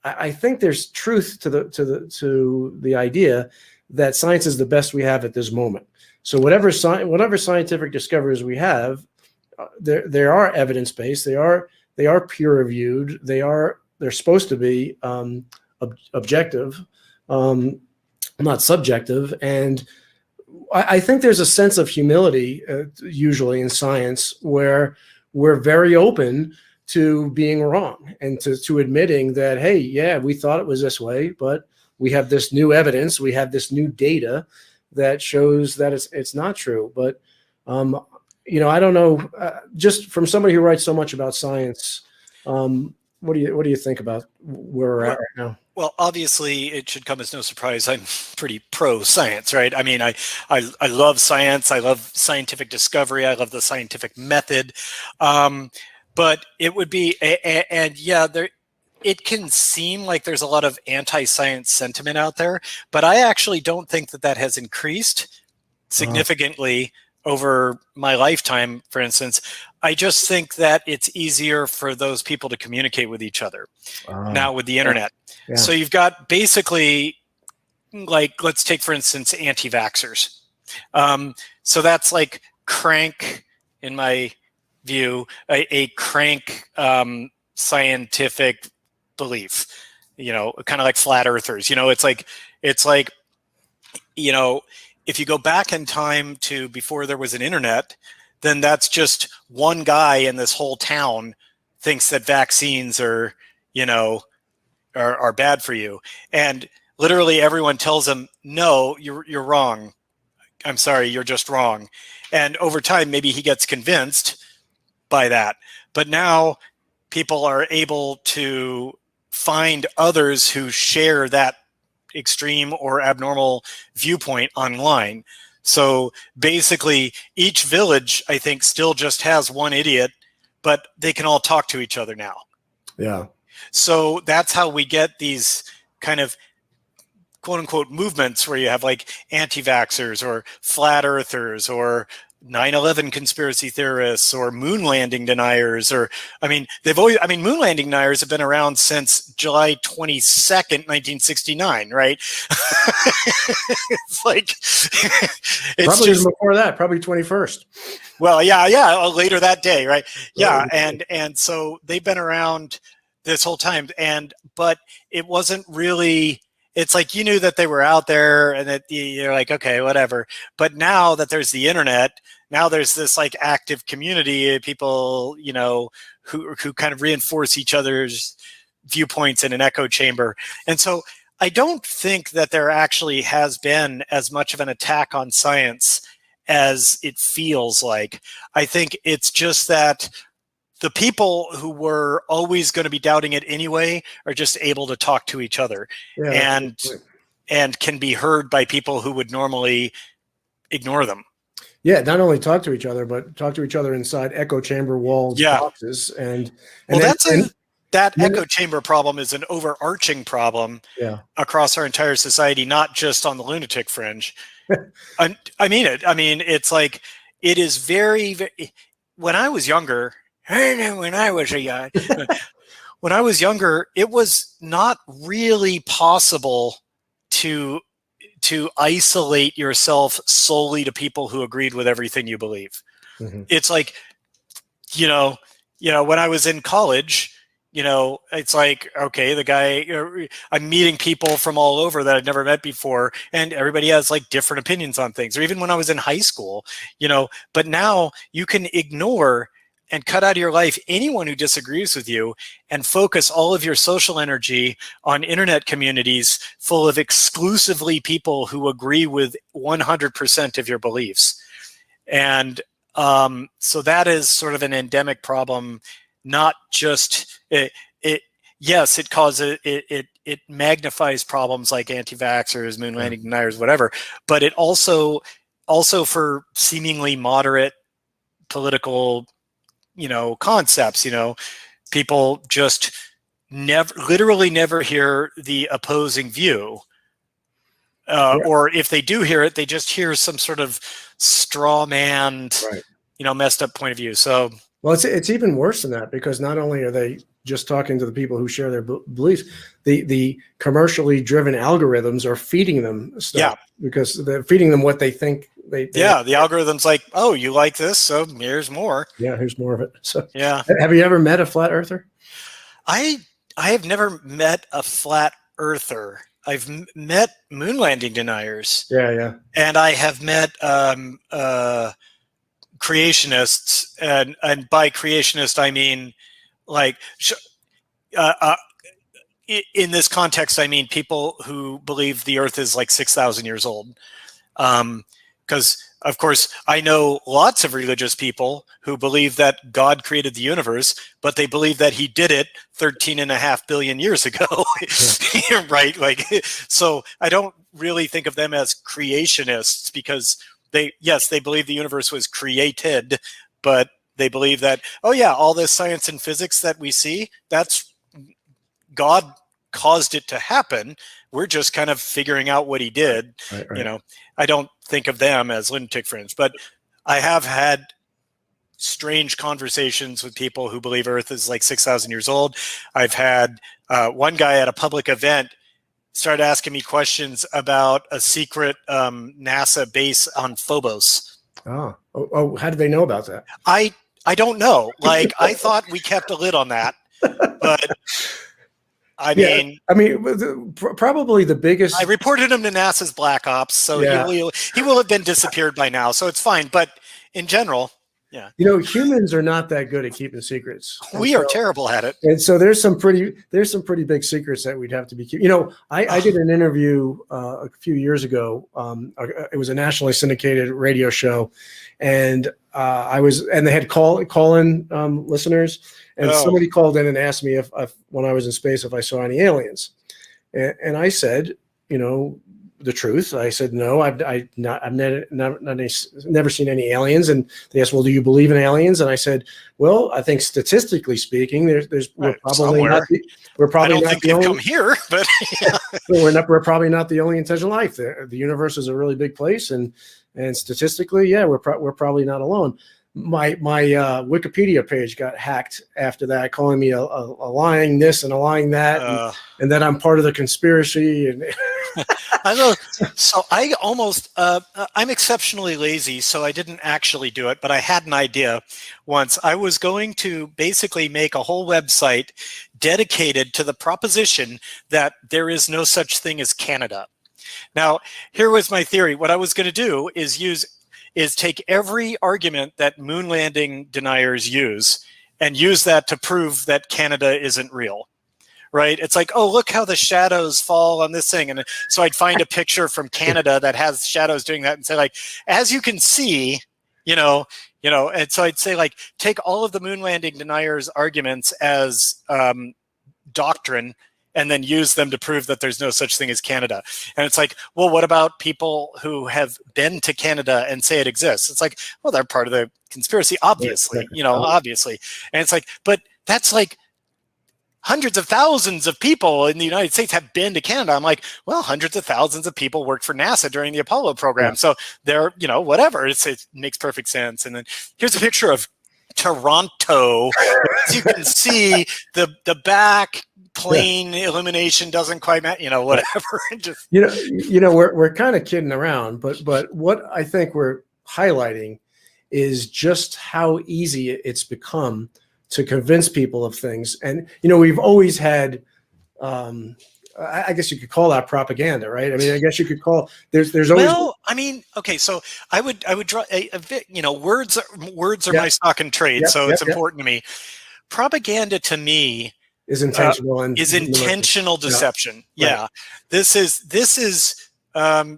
I think there's truth to the idea that science is the best we have at this moment. So whatever scientific discoveries we have, they are evidence based. They are peer reviewed. They're supposed to be objective, not subjective. And I think there's a sense of humility usually in science where we're very open to being wrong and to admitting that, hey, yeah, we thought it was this way, but we have this new evidence, we have this new data that shows that it's not true. But I don't know, just from somebody who writes so much about science, what do you think about where we're at right now? Well, obviously, it should come as no surprise. I'm pretty pro science, right? I mean, I love science. I love scientific discovery. I love the scientific method. But it would be, it can seem like there's a lot of anti-science sentiment out there, but I actually don't think that has increased significantly over my lifetime, for instance. I just think that it's easier for those people to communicate with each other now with the internet. Yeah. So you've got basically, like, let's take, for instance, anti-vaxxers. So that's like crank, in my view, a crank scientific belief, kind of like flat earthers. It's like, if you go back in time to before there was an internet, then that's just one guy in this whole town thinks that vaccines are bad for you. And literally everyone tells him, no, you're wrong. I'm sorry, you're just wrong. And over time, maybe he gets convinced by that. But now people are able to find others who share that extreme or abnormal viewpoint online. So basically each village, I think, still just has one idiot, but they can all talk to each other now. Yeah. So that's how we get these kind of quote unquote movements where you have like anti-vaxxers or flat earthers or 9/11 conspiracy theorists or moon landing deniers, or moon landing deniers have been around since July 22nd, 1969, right? It's like it's probably just before that, probably 21st. Well, yeah, later that day, right? Yeah, and so they've been around this whole time, but it wasn't really. It's like you knew that they were out there and that you're like, okay, whatever. But now that there's the internet, now there's this like active community of people, who kind of reinforce each other's viewpoints in an echo chamber. And so I don't think that there actually has been as much of an attack on science as it feels like. I think it's just that the people who were always going to be doubting it anyway are just able to talk to each other, and can be heard by people who would normally ignore them. Yeah, not only talk to each other, but talk to each other inside echo chamber walls, boxes, that echo chamber problem is an overarching problem across our entire society, not just on the lunatic fringe. I mean it. I mean, it's like it is very, very. When I was younger. When I was younger, it was not really possible to isolate yourself solely to people who agreed with everything you believe. Mm-hmm. It's like, when I was in college, it's like, okay, the guy, I'm meeting people from all over that I'd never met before, and everybody has like different opinions on things. Or even when I was in high school, but now you can ignore and cut out of your life anyone who disagrees with you and focus all of your social energy on internet communities full of exclusively people who agree with 100% of your beliefs. And so that is sort of an endemic problem, not just yes, it causes it magnifies problems like anti-vaxxers, moon landing deniers, whatever, but it also for seemingly moderate political concepts, people just literally never hear the opposing view. Or if they do hear it, they just hear some sort of straw man, messed up point of view. So, Well, it's even worse than that, because not only are they just talking to the people who share their beliefs, the commercially driven algorithms are feeding them stuff, because they're feeding them what they think they the algorithm's like, oh, you like this, so here's more. Yeah, here's more of it. So yeah. Have you ever met a flat earther? I have never met a flat earther. I've met moon landing deniers. Yeah. And I have met creationists, and by creationist I mean, like, in this context, I mean people who believe the Earth is like 6,000 years old. Because, of course, I know lots of religious people who believe that God created the universe, but they believe that he did it 13.5 billion years ago. Right? Like, so I don't really think of them as creationists, because they believe the universe was created, but they believe that, oh yeah, all this science and physics that we see, that's God caused it to happen. We're just kind of figuring out what he did. Right. You know, I don't think of them as lunatic fringe, but I have had strange conversations with people who believe Earth is like 6,000 years old. I've had one guy at a public event started asking me questions about a secret NASA base on Phobos. Oh, how did they know about that? I don't know. Like, I thought we kept a lid on that, but I mean, probably the biggest. I reported him to NASA's Black Ops, so he will have been disappeared by now, so it's fine. But in general, humans are not that good at keeping secrets. We are terrible at it, and so there's some pretty big secrets that we'd have to be keeping. I did an interview a few years ago. It was a nationally syndicated radio show, and they had call-in listeners. And somebody called in and asked me if when I was in space, if I saw any aliens. And I said, the truth. I said, no, I've never seen any aliens. And they asked, well, do you believe in aliens? And I said, well, I think statistically speaking, we're probably not the only, come here, but we're probably not the only intelligent life. The universe is a really big place, and statistically, we're probably not alone. My Wikipedia page got hacked after that, calling me a lying this and a lying that, and that I'm part of the conspiracy. And I know. So I almost, I'm exceptionally lazy, so I didn't actually do it, but I had an idea once. I was going to basically make a whole website dedicated to the proposition that there is no such thing as Canada. Now, here was my theory. What I was going to do is take every argument that moon landing deniers use and use that to prove that Canada isn't real, right? It's like, oh, look how the shadows fall on this thing. And so I'd find a picture from Canada that has shadows doing that and say, like, as you can see, and so I'd say, like, take all of the moon landing deniers' arguments as doctrine, and then use them to prove that there's no such thing as Canada. And it's like, well, what about people who have been to Canada and say it exists? It's like, well, they're part of the conspiracy, obviously, obviously. And it's like, but that's like hundreds of thousands of people in the United States have been to Canada. I'm like, well, hundreds of thousands of people worked for NASA during the Apollo program. So they're, whatever, it makes perfect sense. And then here's a picture of Toronto. As you can see, the back plane illumination doesn't quite match, whatever. Just we're kind of kidding around, but what I think we're highlighting is just how easy it's become to convince people of things. And we've always had I guess you could call that propaganda, right? I mean, I guess you could call there's always. Well, I mean, okay, so I would draw words are my stock and trade, it's important to me. Propaganda to me is intentional and intentional deception. Yeah. Right. This is I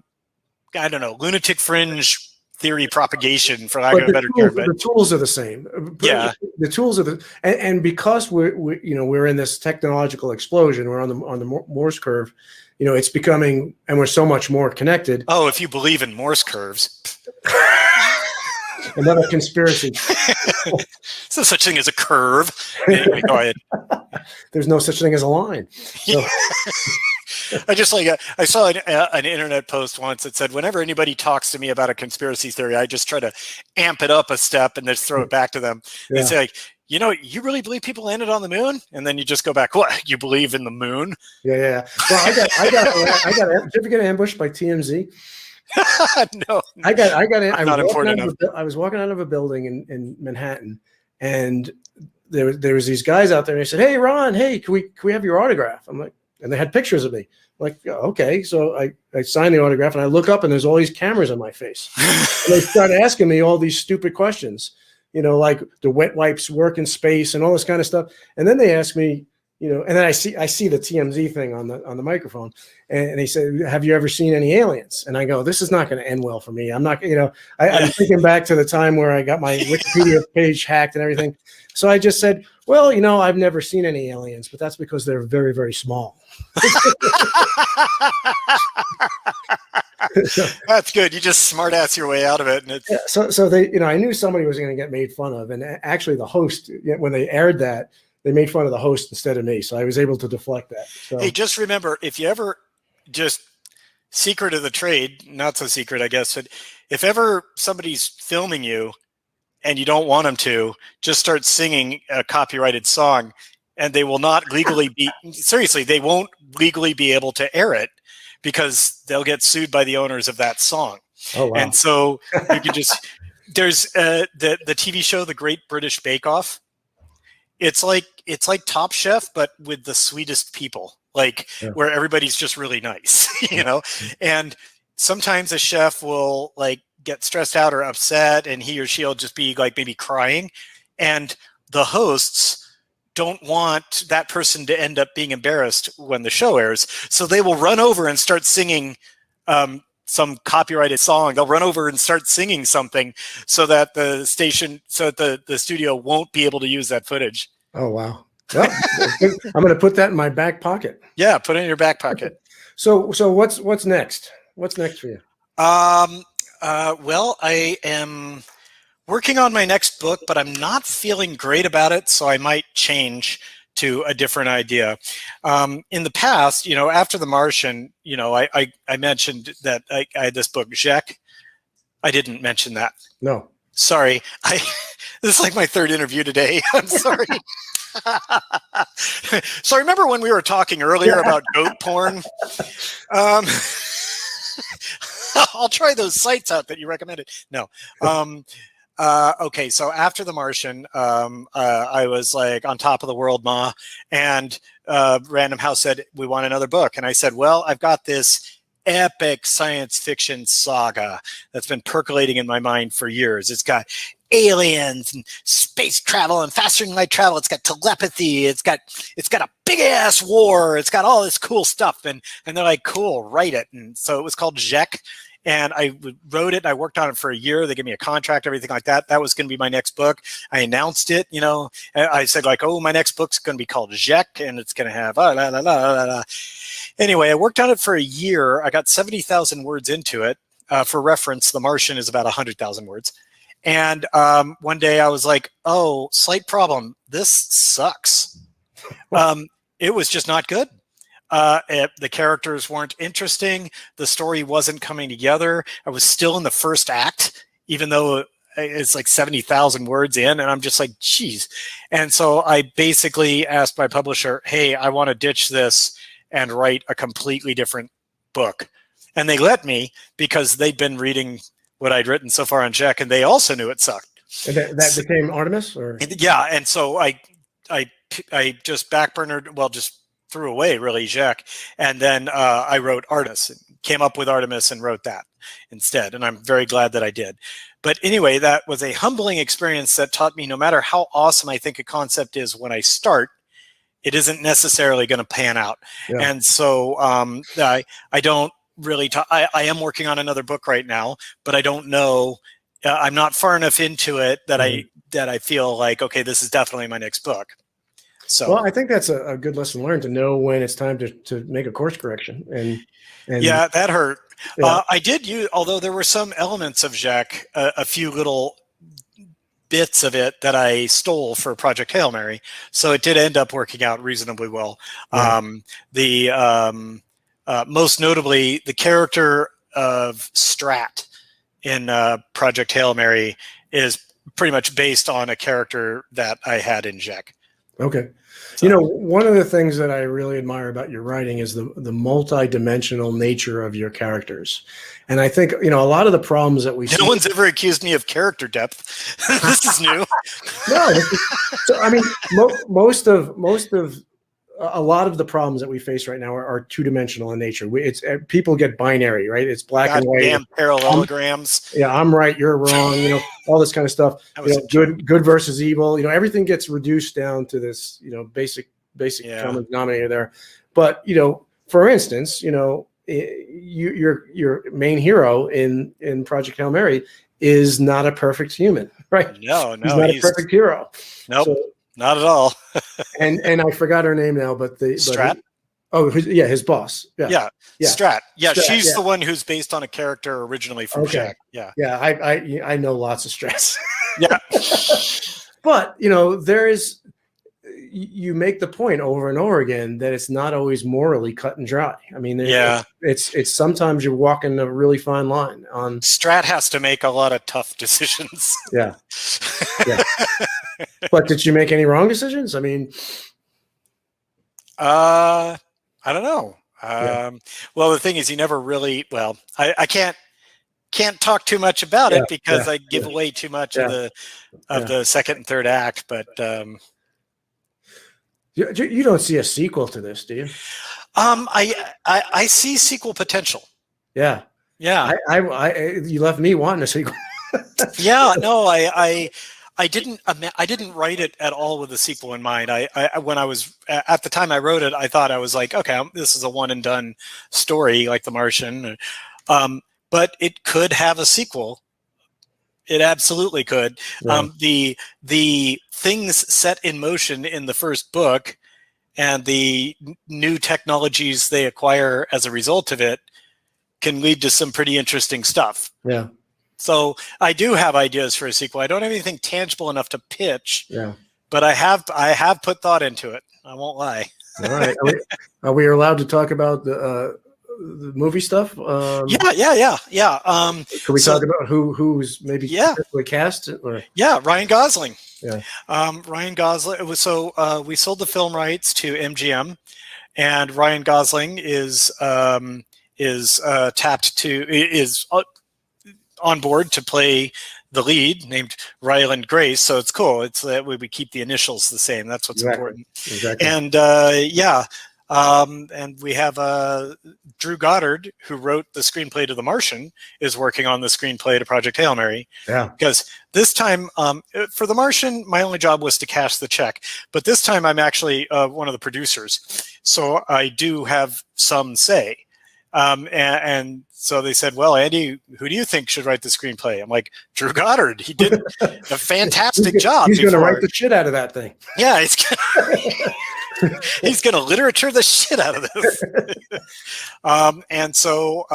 don't know, lunatic fringe theory propagation, for lack of a better term. But the tools are the same. Yeah, the tools are and because we're in this technological explosion, we're on the Morse curve. It's becoming, and we're so much more connected. Oh, if you believe in Morse curves. Another conspiracy. There's no such thing as a curve. Anyway, go ahead. There's no such thing as a line. So. I just I saw an internet post once that said, whenever anybody talks to me about a conspiracy theory, I just try to amp it up a step and just throw it back to them. They say, like, you really believe people landed on the moon? And then you just go back, what? You believe in the moon? Yeah. Well, I got. Did you ever get ambushed by TMZ? No, I was walking out of a building in Manhattan, and there was these guys out there, and they said, "Hey, Ron, hey, can we have your autograph?" I'm like, and they had pictures of me. I'm like, okay, so I signed the autograph, and I look up, and there's all these cameras on my face, and they start asking me all these stupid questions, like do wet wipes work in space and all this kind of stuff, and then they ask me. And then I see the TMZ thing on the microphone, and they say, "Have you ever seen any aliens?" And I go, "This is not going to end well for me. I'm not, I'm thinking back to the time where I got my Wikipedia page hacked and everything. So I just said, "Well, I've never seen any aliens, but that's because they're very, very small." That's good. You just smart ass your way out of it. And so they, I knew somebody was going to get made fun of, and actually the host, when they aired that. They made fun of the host instead of me, so I was able to deflect that. So. Hey, just remember, if you ever just secret of the trade, not so secret, I guess, but if ever somebody's filming you and you don't want them to, just start singing a copyrighted song, and they will not legally be, seriously, they won't legally be able to air it because they'll get sued by the owners of that song. Oh, wow. And so you can just, there's the TV show, The Great British Bake Off. It's like Top Chef, but with the sweetest people, where everybody's just really nice, and sometimes a chef will get stressed out or upset, and he or she'll just be maybe crying, and the hosts don't want that person to end up being embarrassed when the show airs. So they will run over and start singing some copyrighted song. They'll run over and start singing something so that the studio won't be able to use that footage. Oh, wow. Well, I'm going to put that in my back pocket. Yeah, put it in your back pocket. So what's next? What's next for you? Well, I am working on my next book, but I'm not feeling great about it, so I might change to a different idea. In the past, after The Martian, I mentioned that I had this book, Jek. I didn't mention that. No. Sorry. This is my third interview today. I'm sorry. So remember when we were talking earlier about goat porn? I'll try those sites out that you recommended. No. Okay, so after The Martian, I was on top of the world, Ma, and Random House said, we want another book. And I said, well, I've got this epic science fiction saga that's been percolating in my mind for years. It's got aliens and space travel and faster than light travel. It's got telepathy. It's got a big ass war. It's got all this cool stuff. And they're like, cool, write it. And so it was called Jek. And I wrote it. I worked on it for a year. They gave me a contract, everything like that. That was going to be my next book. I announced it, I said oh, my next book's going to be called Jek, and it's going to have la, la, la, la, la. Anyway, I worked on it for a year. I got 70,000 words into it. For reference, The Martian is about 100,000 words. And one day I was like, oh, slight problem. This sucks. It was just not good. The characters weren't interesting. The story wasn't coming together. I was still in the first act, even though it's 70,000 words in, and I'm just like, geez. And so I basically asked my publisher, hey, I want to ditch this and write a completely different book. And they let me because they'd been reading what I'd written so far on Jek, and they also knew it sucked. And that became Artemis? Or? Yeah, and so I just backburnered, just threw away really Jek, and then I wrote Artemis, came up with Artemis and wrote that instead, and I'm very glad that I did. But anyway, that was a humbling experience that taught me no matter how awesome I think a concept is when I start, it isn't necessarily going to pan out. Yeah. And so I don't really I am working on another book right now, but I don't know, I'm not far enough into it that I feel like, okay, this is definitely my next book. So, well, I think that's a good lesson learned, to know when it's time to make a course correction. And yeah, that hurt. Yeah. I did use, although there were some elements of Jek, a few little bits of it that I stole for Project Hail Mary. So it did end up working out reasonably well. Yeah. most notably the character of Strat in Project Hail Mary is pretty much based on a character that I had in Jack. Okay. So, one of the things that I really admire about your writing is the multi-dimensional nature of your characters. And I think, a lot of the problems that we see. No one's ever accused me of character depth. This is new. No, so I mean, most of a lot of the problems that we face right now are two-dimensional in nature. It's people get binary, right? It's black and white. Damn parallelograms. I'm right, you're wrong. All this kind of stuff. Good versus evil. Everything gets reduced down to this, basic common denominator there. But for instance, your main hero in Project Hail Mary is not a perfect human, right? No, he's not a perfect hero. Nope. So, not at all. and I forgot her name now, but Strat. His boss. Yeah. Strat. Yeah, Strat, she's the one who's based on a character originally from Jack. Yeah. Yeah, I know lots of Strats. Yeah. But there is. You make the point over and over again that it's not always morally cut and dry. I mean, it's sometimes you're walking a really fine line. On Strat has to make a lot of tough decisions. Yeah. But did you make any wrong decisions? I mean, I don't know. Well, the thing is, you never really. Well, I can't talk too much about it because I give away too much of the second and third act. But you don't see a sequel to this, do you? I see sequel potential. Yeah. Yeah. You left me wanting a sequel. Yeah. No, I didn't write it at all with a sequel in mind. When I was at the time I wrote it, I thought I was like, okay, this is a one and done story like The Martian, but it could have a sequel. It absolutely could. Yeah. The things set in motion in the first book and the new technologies they acquire as a result of it can lead to some pretty interesting stuff. Yeah. So I do have ideas for a sequel. I don't have anything tangible enough to pitch. Yeah. But I have put thought into it. I won't lie. All right. Are we allowed to talk about the movie stuff? Yeah. Can we talk about who's maybe cast? Or? Yeah, Ryan Gosling. Yeah. Ryan Gosling. We sold the film rights to MGM, and Ryan Gosling is on board to play the lead, named Ryland Grace. So it's cool. It's that we keep the initials the same. That's what's important. Exactly. And and we have Drew Goddard, who wrote the screenplay to The Martian, is working on the screenplay to Project Hail Mary. Yeah. Because this time, for The Martian, my only job was to cash the check. But this time, I'm actually one of the producers, so I do have some say. And so they said, well, Andy, who do you think should write the screenplay? I'm like, Drew Goddard. He did a fantastic job. He's going to write the shit out of that thing. Yeah, he's going to literature the shit out of this. And so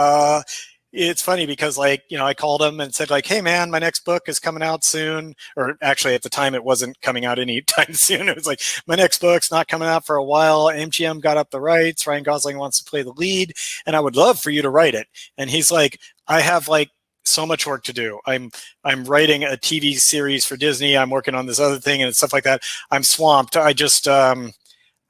it's funny because, I called him and said, hey, man, my next book is coming out soon. Or actually, at the time, it wasn't coming out anytime soon. It was like, my next book's not coming out for a while. MGM got up the rights. Ryan Gosling wants to play the lead, and I would love for you to write it. And he's like, I have so much work to do. I'm writing a TV series for Disney. I'm working on this other thing and stuff like that. I'm swamped. I just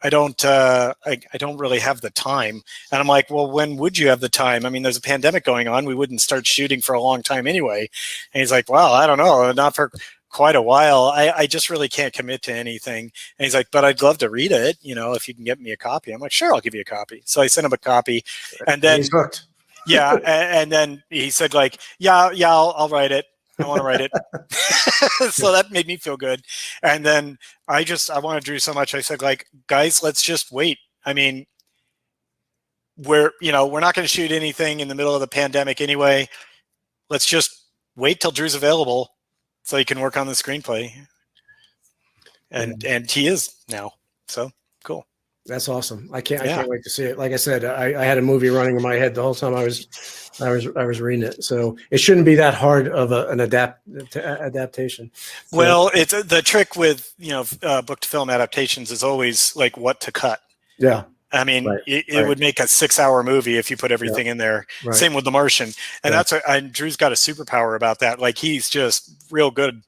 I don't really have the time. And I'm like, well, when would you have the time? I mean, there's a pandemic going on. We wouldn't start shooting for a long time anyway. And he's like, well, I don't know, not for quite a while. I just really can't commit to anything. And he's like, but I'd love to read it, if you can get me a copy. I'm like, sure, I'll give you a copy. So I sent him a copy, and then he's hooked. Yeah, and then he said, yeah, I'll write it. I want to write it. So that made me feel good. And then I wanted Drew so much. I said, guys, let's just wait. I mean, we're not going to shoot anything in the middle of the pandemic anyway. Let's just wait till Drew's available so he can work on the screenplay. And he is now. So cool. That's awesome. I can't wait to see it. Like I said, I had a movie running in my head the whole time I was reading it. So it shouldn't be that hard of an adaptation. So, well, it's the trick with book to film adaptations is always what to cut. Yeah. I mean, Right, it would make a 6-hour movie if you put everything in there. Right. Same with The Martian. And Drew's got a superpower about that. Like, he's just real good.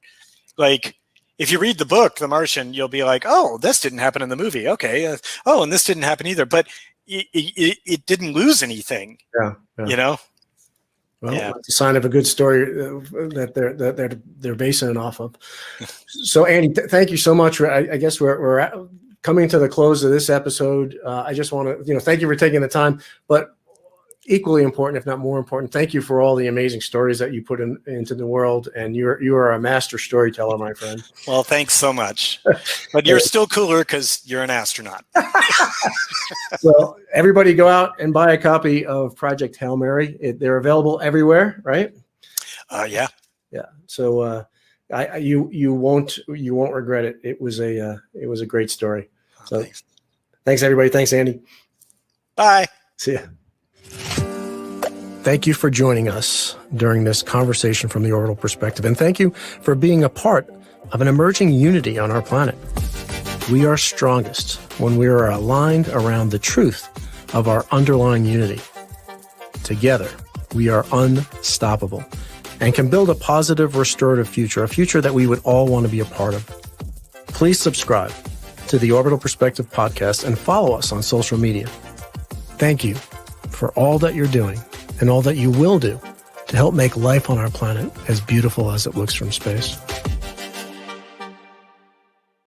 Like, if you read the book, The Martian, you'll be like, oh, this didn't happen in the movie. Okay. Oh, and this didn't happen either. But it didn't lose anything. Yeah. You know? Well, that's a sign of a good story that they're basing it off of. So, Andy, thank you so much. I guess we're coming to the close of this episode. I just want to, thank you for taking the time. But equally important, if not more important, thank you for all the amazing stories that you put into the world. And you are a master storyteller, my friend. Well, thanks so much. But you're still cooler because you're an astronaut. Well, everybody go out and buy a copy of Project Hail Mary. They're available everywhere, right? Yeah. Yeah. So you won't regret it. It was a great story. So thanks everybody. Thanks, Andy. Bye. See ya. Thank you for joining us during this conversation from the Orbital Perspective. And thank you for being a part of an emerging unity on our planet. We are strongest when we are aligned around the truth of our underlying unity. Together, we are unstoppable and can build a positive, restorative future, a future that we would all want to be a part of. Please subscribe to the Orbital Perspective podcast and follow us on social media. Thank you for all that you're doing and all that you will do to help make life on our planet as beautiful as it looks from space.